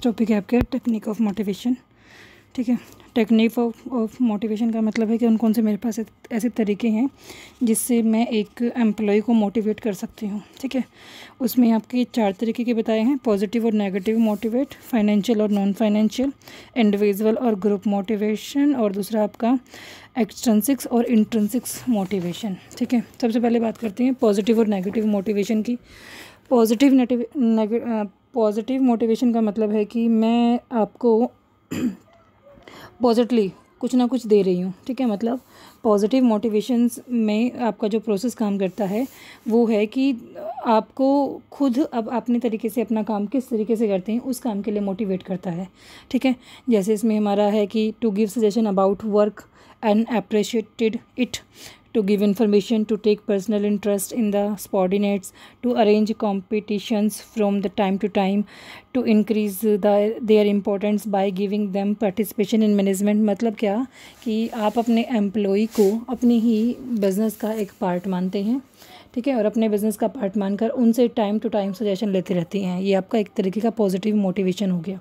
Topic है आपके technique of motivation. ठीक है, टेक्निक ऑफ मोटिवेशन का मतलब है कि कौन से मेरे पास ऐसे तरीके हैं जिससे मैं एक एम्प्लॉय को मोटिवेट कर सकती हूँ। ठीक है, उसमें आपके 4 तरीके के बताए हैं: पॉजिटिव और नेगेटिव मोटिवेट, फाइनेंशियल और नॉन फाइनेंशियल, इंडिविजुअल और ग्रुप मोटिवेशन, और दूसरा आपका एक्सट्रिंसिक्स और इंट्रिंसिक्स मोटिवेशन। ठीक है, सबसे पहले बात करते हैं पॉजिटिव और नेगेटिव मोटिवेशन की। पॉजिटिव मोटिवेशन का मतलब है कि मैं आपको पॉजिटिवली कुछ ना कुछ दे रही हूँ। ठीक है, मतलब पॉजिटिव मोटिवेशंस में आपका जो प्रोसेस काम करता है वो है कि आपको खुद अब अपने तरीके से अपना काम किस तरीके से करते हैं उस काम के लिए मोटिवेट करता है। ठीक है, जैसे इसमें हमारा है कि to give suggestion about work and appreciated it, to give information, to take personal interest in the subordinates, to arrange competitions from the time to time, to increase their importance by giving them participation in management। मतलब क्या कि आप अपने employ को अपनी ही business का एक part मानते हैं। ठीक है, और अपने बिज़नेस का पार्ट मानकर उनसे टाइम टू टाइम सजेशन लेते रहती हैं। ये आपका एक तरीके का पॉजिटिव मोटिवेशन हो गया।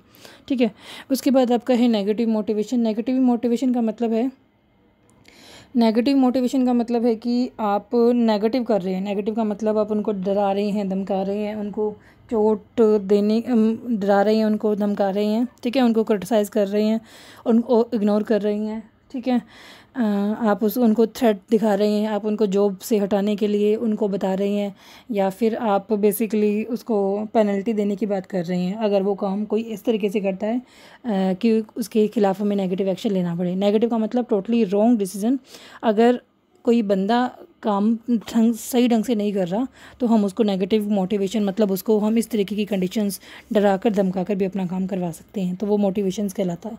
ठीक है, उसके बाद आपका है नेगेटिव मोटिवेशन। नेगेटिव मोटिवेशन का मतलब है कि आप नेगेटिव कर रहे हैं। नेगेटिव का मतलब आप उनको डरा रहे हैं, धमका रहे हैं, उनको डरा रहे हैं, उनको धमका रहे हैं। ठीक है, उनको क्रिटिसाइज़ कर रहे हैं, उनको इग्नोर कर रही हैं। ठीक है, आप उनको थ्रेट दिखा रहे हैं, आप उनको जॉब से हटाने के लिए उनको बता रहे हैं, या फिर आप बेसिकली उसको पेनल्टी देने की बात कर रहे हैं अगर वो काम कोई इस तरीके से करता है कि उसके खिलाफ हमें नेगेटिव एक्शन लेना पड़े। नेगेटिव का मतलब टोटली रॉन्ग डिसीजन। अगर कोई बंदा काम सही ढंग से नहीं कर रहा तो हम उसको नेगेटिव मोटिवेशन, मतलब उसको हम इस तरीके की कंडीशंस डराकर धमकाकर भी अपना काम करवा सकते हैं, तो वो मोटिवेशंस कहलाता है।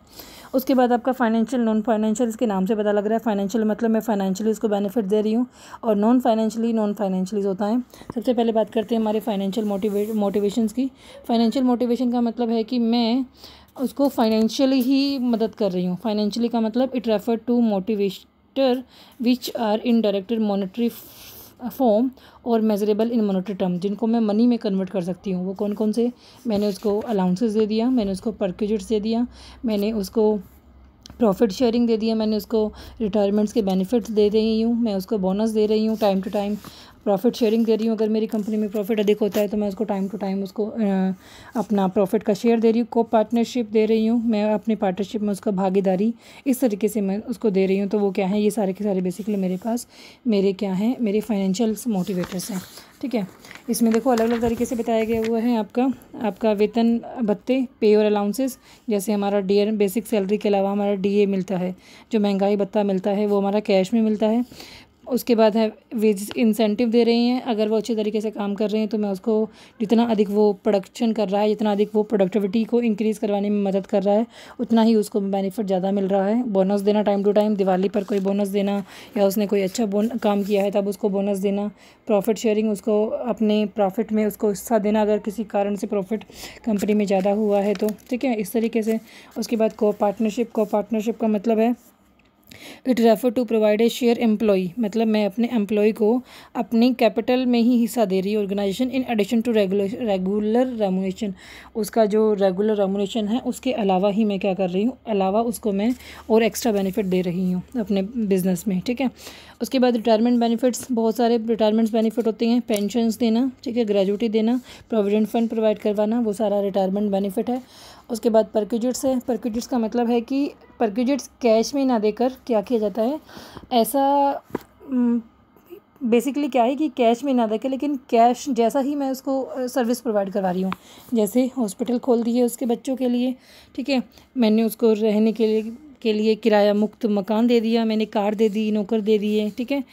उसके बाद आपका फाइनेंशियल, नॉन फाइनेंशियल, इसके नाम से पता लग रहा है। फाइनेंशियल मतलब मैं फाइनेंशियली इसको बेनिफिट दे रही हूँ, और नॉन फाइनेंशियली होता है। सबसे पहले बात करते हैं हमारे फाइनेंशियल मोटिवेशंस की। फाइनेंशियल मोटिवेशन का मतलब है कि मैं उसको फाइनेंशियली ही मदद कर रही हूँ। फाइनेंशियली का मतलब it refer to motivation which are in direct monetary form और मेजरेबल इन मॉनेटरी टर्म, जिनको मैं मनी में कन्वर्ट कर सकती हूँ। वो कौन कौन से? मैंने उसको अलाउंसेस दे दिया, मैंने उसको परक्यूजिट्स दे दिया, मैंने उसको प्रॉफिट शेयरिंग दे दिया, मैंने उसको रिटायरमेंट्स के बेनिफिट्स दे रही हूँ, मैं उसको बोनस दे रही हूँ, time to time profit sharing दे रही हूँ। अगर मेरी कंपनी में प्रॉफिट अधिक होता है तो मैं उसको टाइम टू टाइम उसको अपना प्रॉफिट का शेयर दे रही हूँ। को पार्टनरशिप दे रही हूँ, मैं अपनी पार्टनरशिप में उसका भागीदारी इस तरीके से मैं उसको दे रही हूँ। तो वो क्या है, ये सारे के सारे बेसिकली मेरे पास मेरे फाइनेंशियल मोटिवेटर्स हैं। ठीक है, इसमें देखो अलग अलग तरीके से बताया गया हुआ है। आपका वेतन भत्ते, पे और अलाउंसेस, जैसे हमारा डीए बेसिक सैलरी के अलावा हमारा डीए मिलता है, जो महंगाई भत्ता मिलता है वो हमारा कैश में मिलता है। उसके बाद है वेज इंसेंटिव दे रही हैं। अगर वो अच्छे तरीके से काम कर रहे हैं तो मैं उसको जितना अधिक वो प्रोडक्शन कर रहा है, जितना अधिक वो प्रोडक्टिविटी को इंक्रीज़ करवाने में मदद कर रहा है, उतना ही उसको बेनिफिट ज़्यादा मिल रहा है। बोनस देना टाइम टू टाइम, दिवाली पर कोई बोनस देना, या उसने कोई अच्छा काम किया है तब उसको बोनस देना। प्रॉफिट शेयरिंग, उसको अपने प्रॉफिट में उसको हिस्सा देना अगर किसी कारण से प्रॉफिट कंपनी में ज़्यादा हुआ है तो। ठीक है, इस तरीके से। उसके बाद को पार्टनरशिप का मतलब है it refer to provide a share employ, मतलब मैं अपने एम्प्लॉय को अपनी कैपिटल में ही हिस्सा दे रही है organisation, in addition to regular remuneration. उसका जो रेगुलर रेमुनेशन है उसके अलावा ही मैं क्या कर रही हूँ, अलावा उसको मैं और एक्स्ट्रा बेनिफिट दे रही हूँ अपने बिजनेस में। ठीक है, उसके बाद रिटायरमेंट बेनिफिट्स, बहुत सारे रिटायरमेंट्स बेनिफिट होते हैं। पेंशन्स देना, ठीक है, ग्रेजुटी देना, प्रोविडेंट फंड प्रोवाइड करवाना, वो सारा रिटायरमेंट बेनिफिट है। उसके बाद परक्यूजिट्स है। परक्यूजिट्स का मतलब है कि परक्यूजिट्स कैश में ना देकर क्या किया जाता है, ऐसा बेसिकली क्या है कि कैश में ना देकर, लेकिन कैश जैसा ही मैं उसको सर्विस प्रोवाइड करवा रही हूँ। जैसे हॉस्पिटल खोल दी है उसके बच्चों के लिए, ठीक है, मैंने उसको रहने के लिए किराया मुक्त मकान दे दिया, मैंने कार दे दी, नौकर दे दिए। ठीक है,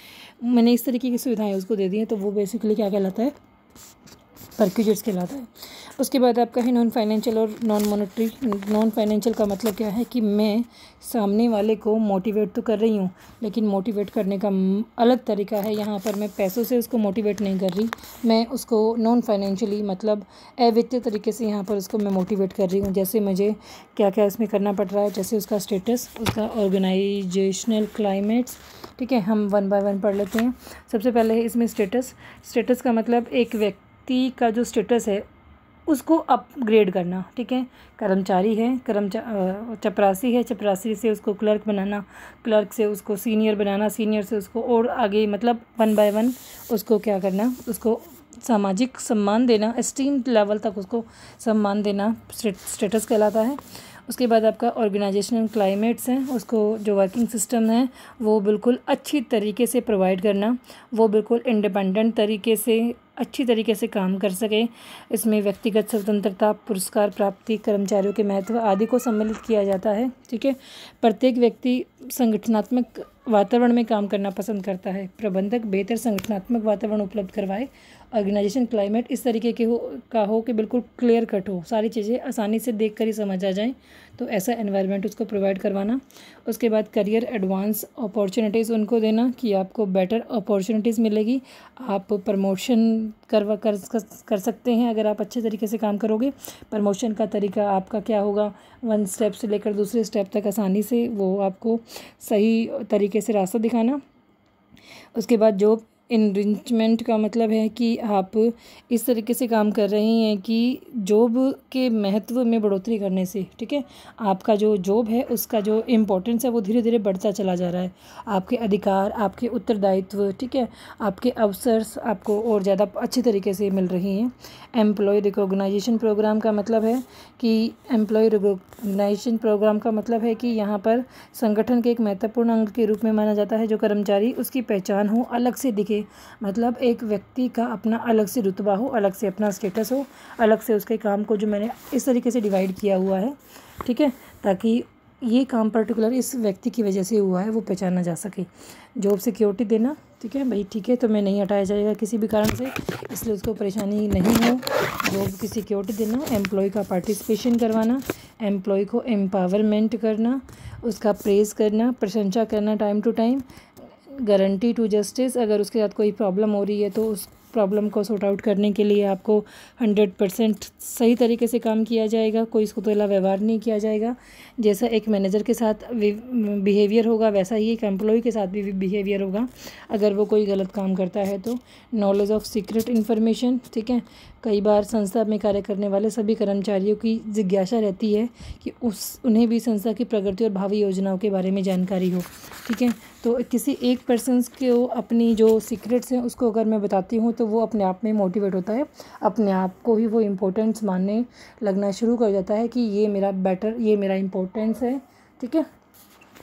मैंने इस तरीके की सुविधाएं उसको दे दी हैं, तो वो बेसिकली क्या कहलाता है, परक्यूजिट्स कहलाता है। उसके बाद आपका है नॉन फाइनेंशियल और नॉन मॉनेटरी। नॉन फाइनेंशियल का मतलब क्या है कि मैं सामने वाले को मोटिवेट तो कर रही हूँ, लेकिन मोटिवेट करने का अलग तरीका है। यहाँ पर मैं पैसों से उसको मोटिवेट नहीं कर रही, मैं उसको नॉन फाइनेंशियली मतलब अवित्तीय तरीके से यहाँ पर उसको मैं मोटिवेट कर रही हूँ। जैसे मुझे क्या क्या इसमें करना पड़ रहा है, जैसे उसका स्टेटस, उसका ऑर्गेनाइजेशनल क्लाइमेट्स। ठीक है, हम 1 बाय 1 पढ़ लेते हैं। सबसे पहले है इसमें स्टेटस का मतलब एक व्यक्ति का जो स्टेटस है उसको अपग्रेड करना, ठीक है। कर्मचारी है, चपरासी है, चपरासी से उसको क्लर्क बनाना, क्लर्क से उसको सीनियर बनाना, सीनियर से उसको और आगे मतलब 1 बाय 1 उसको क्या करना, उसको सामाजिक सम्मान देना, एस्टीम लेवल तक उसको सम्मान देना स्टेटस कहलाता है। उसके बाद आपका ऑर्गेनाइजेशनल क्लाइमेट्स हैं, उसको जो वर्किंग सिस्टम है वो बिल्कुल अच्छी तरीके से प्रोवाइड करना, वो बिल्कुल इंडिपेंडेंट तरीके से अच्छी तरीके से काम कर सके। इसमें व्यक्तिगत स्वतंत्रता, पुरस्कार प्राप्ति, कर्मचारियों के महत्व आदि को सम्मिलित किया जाता है, ठीक है। प्रत्येक व्यक्ति संगठनात्मक वातावरण में काम करना पसंद करता है। प्रबंधक बेहतर संगठनात्मक वातावरण उपलब्ध करवाए। ऑर्गेनाइजेशन क्लाइमेट इस तरीके के हो कि बिल्कुल क्लियर कट हो, सारी चीज़ें आसानी से देख कर ही समझ आ जाएं, तो ऐसा एनवायरनमेंट उसको प्रोवाइड करवाना। उसके बाद करियर एडवांस अपॉर्चुनिटीज़ उनको देना कि आपको बेटर अपॉर्चुनिटीज़ मिलेगी, आप प्रमोशन कर सकते हैं अगर आप अच्छे तरीके से काम करोगे। प्रमोशन का तरीका आपका क्या होगा, 1 स्टेप से लेकर दूसरे स्टेप तक आसानी से वो आपको सही तरीके से रास्ता दिखाना। उसके बाद जॉब इनरिचमेंट का मतलब है कि आप इस तरीके से काम कर रहे हैं कि जॉब के महत्व में बढ़ोतरी करने से, ठीक है, आपका जो जॉब है उसका जो इम्पोर्टेंस है वो धीरे धीरे बढ़ता चला जा रहा है। आपके अधिकार, आपके उत्तरदायित्व, ठीक है, आपके अवसर्स आपको और ज़्यादा अच्छे तरीके से मिल रही हैं। एम्प्लॉय रिकॉग्नाइजेशन प्रोग्राम का मतलब है कि एम्प्लॉय रिकॉग्नाइजेशन प्रोग्राम का मतलब है कि यहाँ पर संगठन के एक महत्वपूर्ण अंग के रूप में माना जाता है जो कर्मचारी उसकी पहचान हो, अलग से दिखे, मतलब एक व्यक्ति का अपना अलग से रुतबा हो, अलग से अपना स्टेटस हो, अलग से उसके काम को जो मैंने इस तरीके से डिवाइड किया हुआ है, ठीक है, ताकि ये काम पर्टिकुलर इस व्यक्ति की वजह से हुआ है वो पहचाना जा सके। जॉब सिक्योरिटी देना, ठीक है भाई, ठीक है, तो मैं नहीं हटाया जाएगा किसी भी कारण से, इसलिए उसको परेशानी नहीं हो। जॉब की सिक्योरिटी देना, एम्प्लॉय का पार्टिसिपेशन करवाना, एम्प्लॉय को एम्पावरमेंट करना, उसका प्रेज़ करना, प्रशंसा करना time to time, guarantee to justice, अगर उसके साथ कोई प्रॉब्लम हो रही है तो उस प्रॉब्लम को सॉर्ट आउट करने के लिए आपको 100% सही तरीके से काम किया जाएगा, कोई इसको तो व्यवहार नहीं किया जाएगा। जैसा एक मैनेजर के साथ बिहेवियर होगा वैसा ही एक एम्प्लॉय के साथ भी बिहेवियर होगा अगर वो कोई गलत काम करता है तो। नॉलेज ऑफ सीक्रेट इन्फॉर्मेशन, ठीक है, कई बार संस्था में कार्य करने वाले सभी कर्मचारियों की जिज्ञासा रहती है कि उन्हें भी संस्था की प्रगति और भावी योजनाओं के बारे में जानकारी हो, ठीक है। तो किसी एक पर्सन को अपनी जो सीक्रेट्स हैं उसको अगर मैं बताती हूँ तो वो अपने आप में मोटिवेट होता है, अपने आप को ही वो इम्पोर्टेंस मानने लगना शुरू कर जाता है कि ये मेरा इम्पोर्टेंस है, ठीक है,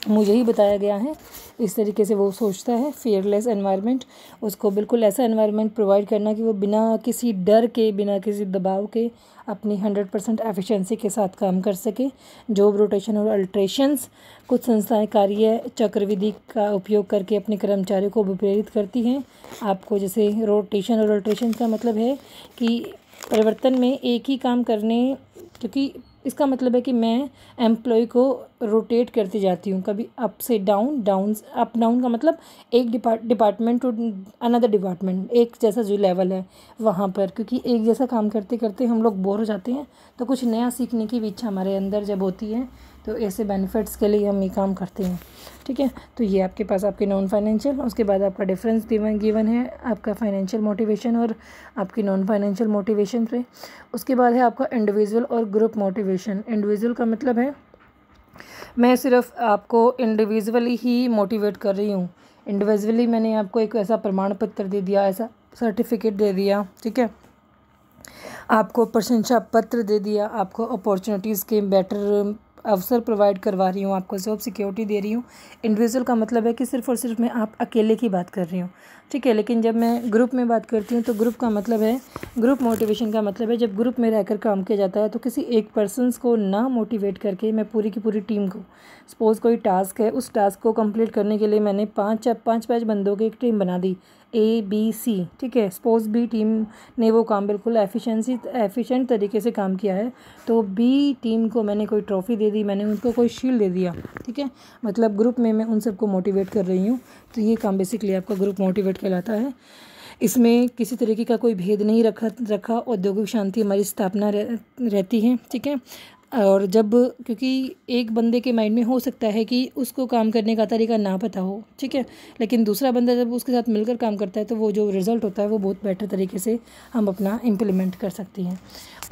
मुझे ही बताया गया है, इस तरीके से वो सोचता है। फेयरलेस एनवायरनमेंट, उसको बिल्कुल ऐसा एनवायरनमेंट प्रोवाइड करना कि वो बिना किसी डर के, बिना किसी दबाव के अपनी 100% एफिशिएंसी के साथ काम कर सके। जॉब रोटेशन और अल्ट्रेशंस, कुछ संस्थाएं कार्य चक्रविधि का उपयोग करके अपने कर्मचारियों को प्रेरित करती हैं। आपको जैसे रोटेशन और अल्ट्रेशन का मतलब है कि परिवर्तन में एक ही काम करने, क्योंकि इसका मतलब है कि मैं एम्प्लॉय को रोटेट करती जाती हूँ, कभी अप से डाउन अप डाउन का मतलब एक डिपार्टमेंट टू अनदर डिपार्टमेंट, एक जैसा जो लेवल है वहाँ पर, क्योंकि एक जैसा काम करते करते हम लोग बोर हो जाते हैं, तो कुछ नया सीखने की भी इच्छा हमारे अंदर जब होती है तो ऐसे बेनिफिट्स के लिए हम ये काम करते हैं, ठीक है। तो ये आपके पास आपके नॉन फाइनेंशियल, उसके बाद आपका डिफरेंस गिवन है आपका फाइनेंशियल मोटिवेशन और आपकी नॉन फाइनेंशियल मोटिवेशन पे। उसके बाद है आपका इंडिविजुअल और ग्रुप मोटिवेशन। इंडिविजुअल का मतलब है मैं सिर्फ आपको इंडिविजुअली ही मोटिवेट कर रही हूँ, इंडिविजुअली मैंने आपको एक ऐसा प्रमाण पत्र दे दिया, ऐसा सर्टिफिकेट दे दिया, ठीक है, आपको प्रशंसा पत्र दे दिया, आपको अपॉर्चुनिटीज़ के बेटर अवसर प्रोवाइड करवा रही हूँ, आपको जॉब सिक्योरिटी दे रही हूँ। इंडिविजुअल का मतलब है कि सिर्फ़ और सिर्फ मैं आप अकेले की बात कर रही हूँ, ठीक है। लेकिन जब मैं ग्रुप में बात करती हूँ तो ग्रुप का मतलब है, ग्रुप मोटिवेशन का मतलब है जब ग्रुप में रहकर काम किया जाता है तो किसी एक पर्सन्स को ना मोटिवेट करके मैं पूरी की पूरी टीम को, सपोज़ कोई टास्क है, उस टास्क को कंप्लीट करने के लिए मैंने पाँच बंदों की एक टीम बना दी ABC, ठीक है। सपोज़ बी टीम ने वो काम बिल्कुल एफिशिएंट तरीके से काम किया है तो बी टीम को मैंने कोई ट्रॉफ़ी दे दी, मैंने उनको कोई शील्ड दे दिया, ठीक है, मतलब ग्रुप में मैं उन सबको मोटिवेट कर रही हूँ। तो ये काम बेसिकली आपका ग्रुप मोटिवेट कहलाता है। इसमें किसी तरीके का कोई भेद नहीं रखा औद्योगिक शांति हमारी स्थापना रहती है, ठीक है। और जब क्योंकि एक बंदे के माइंड में हो सकता है कि उसको काम करने का तरीका ना पता हो, ठीक है, लेकिन दूसरा बंदा जब उसके साथ मिलकर काम करता है तो वो जो रिज़ल्ट होता है वो बहुत बेटर तरीके से हम अपना इम्प्लीमेंट कर सकती हैं।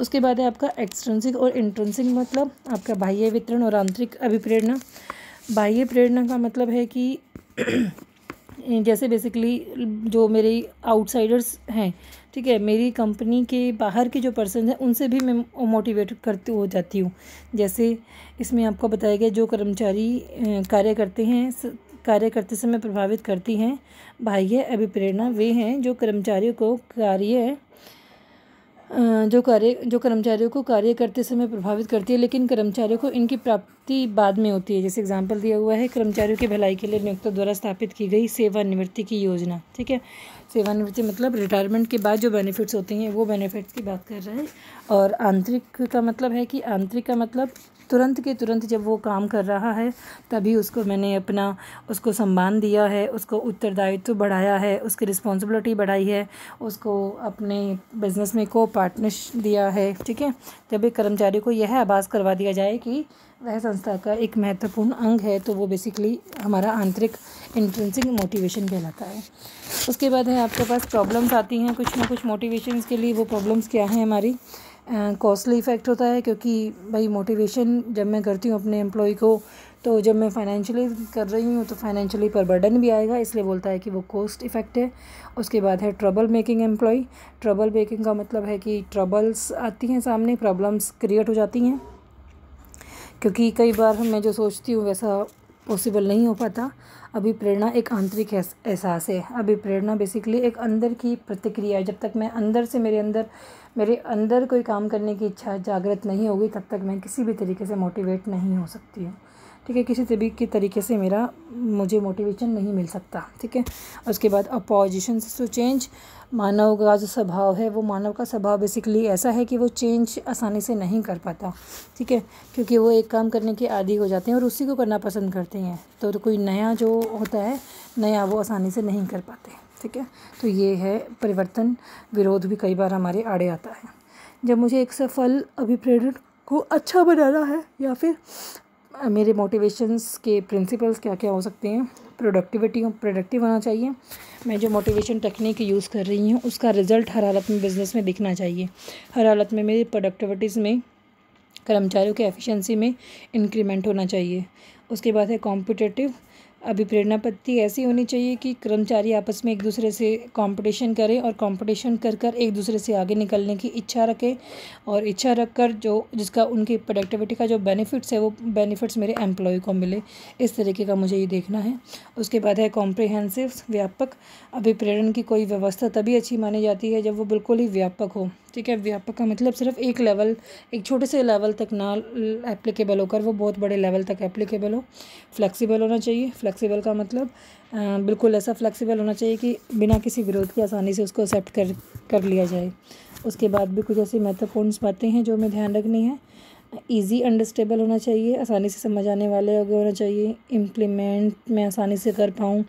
उसके बाद है आपका एक्सट्रिंसिक और इंट्रिंसिक, मतलब आपका बाह्य वितरण और आंतरिक अभिप्रेरणा। बाह्य प्रेरणा का मतलब है कि जैसे बेसिकली जो मेरी आउटसाइडर्स हैं, ठीक है, मेरी कंपनी के बाहर के जो पर्सन हैं उनसे भी मैं मोटिवेट करती हो जाती हूँ। जैसे इसमें आपको बताया गया जो कर्मचारी कार्य करते समय प्रभावित करती हैं बाह्य अभिप्रेरणा, वे हैं जो कर्मचारियों को कार्य करते समय प्रभावित करती है, लेकिन कर्मचारियों को इनकी प्राप्ति बाद में होती है। जैसे एग्जांपल दिया हुआ है, कर्मचारियों की भलाई के लिए नियोक्ता द्वारा स्थापित की गई सेवानिवृत्ति की योजना, ठीक है। सेवानिवृत्ति मतलब रिटायरमेंट के बाद जो बेनिफिट्स होते हैं वो बेनिफिट्स की बात कर रहे हैं। और आंतरिक का मतलब है कि आंतरिक का मतलब तुरंत के तुरंत जब वो काम कर रहा है तभी उसको उसको सम्मान दिया है, उसको उत्तरदायित्व बढ़ाया है, उसकी रिस्पॉन्सिबिलिटी बढ़ाई है, उसको अपने बिजनेस में को पार्टनर दिया है, ठीक है। जब एक कर्मचारी को यह आभास करवा दिया जाए कि वह संस्था का एक महत्वपूर्ण अंग है तो वो बेसिकली हमारा आंतरिक इंट्रिंसिक मोटिवेशन कहलाता है। उसके बाद है आपके पास प्रॉब्लम्स आती हैं कुछ ना कुछ मोटिवेशंस के लिए। वो प्रॉब्लम्स क्या हैं हमारी? कॉस्टली इफ़ेक्ट होता है, क्योंकि भाई मोटिवेशन जब मैं करती हूँ अपने एम्प्लॉय को, तो जब मैं फाइनेंशियली कर रही हूँ तो फाइनेंशियली पर बर्डन भी आएगा, इसलिए बोलता है कि वो कॉस्ट इफ़ेक्ट है। उसके बाद है trouble making employ. Trouble making का मतलब है कि ट्रबल्स आती हैं सामने, प्रॉब्लम्स क्रिएट हो जाती हैं, क्योंकि कई बार मैं जो सोचती हूँ वैसा पॉसिबल नहीं हो पाता। अभिप्रेरणा एक आंतरिक एहसास है। अभिप्रेरणा बेसिकली एक अंदर की प्रतिक्रिया है। जब तक मैं अंदर से मेरे अंदर कोई काम करने की इच्छा जागृत नहीं होगी तब तक मैं किसी भी तरीके से मोटिवेट नहीं हो सकती हूँ, ठीक है। किसी भी तरीके से मुझे मोटिवेशन नहीं मिल सकता, ठीक है। उसके बाद अपोजिशन टू चेंज। मानव का जो स्वभाव है, वो मानव का स्वभाव बेसिकली ऐसा है कि वो चेंज आसानी से नहीं कर पाता, ठीक है, क्योंकि वो एक काम करने के आदी हो जाते हैं और उसी को करना पसंद करते हैं। तो कोई नया जो होता है वो आसानी से नहीं कर पाते, ठीक है। तो ये है परिवर्तन विरोध भी कई बार हमारे आड़े आता है। जब मुझे एक सफल अभिप्रेरण को अच्छा बनाना है, या फिर मेरे मोटिवेशंस के प्रिंसिपल्स क्या क्या हो सकते हैं? प्रोडक्टिव होना चाहिए। मैं जो मोटिवेशन टेक्निक यूज़ कर रही हूँ उसका रिज़ल्ट हर हालत में बिज़नेस में दिखना चाहिए। हर हालत में मेरी प्रोडक्टिविटीज़ में, कर्मचारियों के एफिशिएंसी में इंक्रीमेंट होना चाहिए। उसके बाद है कॉम्पिटिटिव। अभिप्रेरणा पद्धति ऐसी होनी चाहिए कि कर्मचारी आपस में एक दूसरे से कंपटीशन करें और कंपटीशन कर एक दूसरे से आगे निकलने की इच्छा रखें, और इच्छा रखकर जिसका उनकी प्रोडक्टिविटी का जो बेनिफिट्स है वो बेनिफिट्स मेरे एम्प्लॉय को मिले। इस तरीके का मुझे ये देखना है। उसके बाद है कॉम्प्रिहेंसिव, व्यापक। अभिप्रेरण की कोई व्यवस्था तभी अच्छी मानी जाती है जब वो बिल्कुल ही व्यापक हो, ठीक है। व्यापक का मतलब सिर्फ एक छोटे से लेवल तक ना एप्लीकेबल होकर वो बहुत बड़े लेवल तक एप्लीकेबल हो। फ्लेक्सिबल होना चाहिए। फ्लेक्सिबल का मतलब बिल्कुल ऐसा फ्लेक्सिबल होना चाहिए कि बिना किसी विरोध के आसानी से उसको एक्सेप्ट कर लिया जाए। उसके बाद भी कुछ ऐसी महत्वपूर्ण बातें हैं जो हमें ध्यान रखनी है। ईजी अंडरस्टेबल होना चाहिए, आसानी से समझ आने वाले होना चाहिए। इम्प्लीमेंट में आसानी से कर पाऊँ।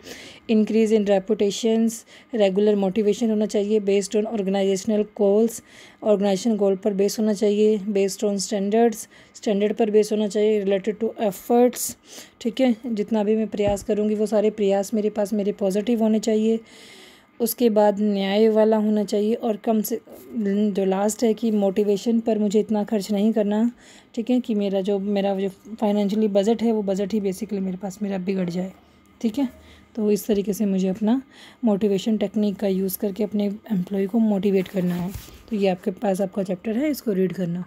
Increase in reputations, regular motivation होना चाहिए based on organisational goals. Organisation goal पर बेस होना चाहिए। बेस्ड ऑन स्टैंडर्ड पर बेस होना चाहिए। रिलेटेड टू एफर्ट्स, ठीक है। जितना भी मैं प्रयास करूँगी वो सारे प्रयास मेरे पॉजिटिव होने चाहिए। उसके बाद न्याय वाला होना चाहिए, और कम से जो लास्ट है कि मोटिवेशन पर मुझे इतना खर्च नहीं करना, ठीक है, कि मेरा जो फाइनेंशियली बजट है वो बजट ही बेसिकली मेरा बिगड़ जाए, ठीक है। तो इस तरीके से मुझे अपना मोटिवेशन टेक्निक का यूज़ करके अपने एम्प्लॉय को मोटिवेट करना है। तो ये आपके पास आपका चैप्टर है, इसको रीड करना।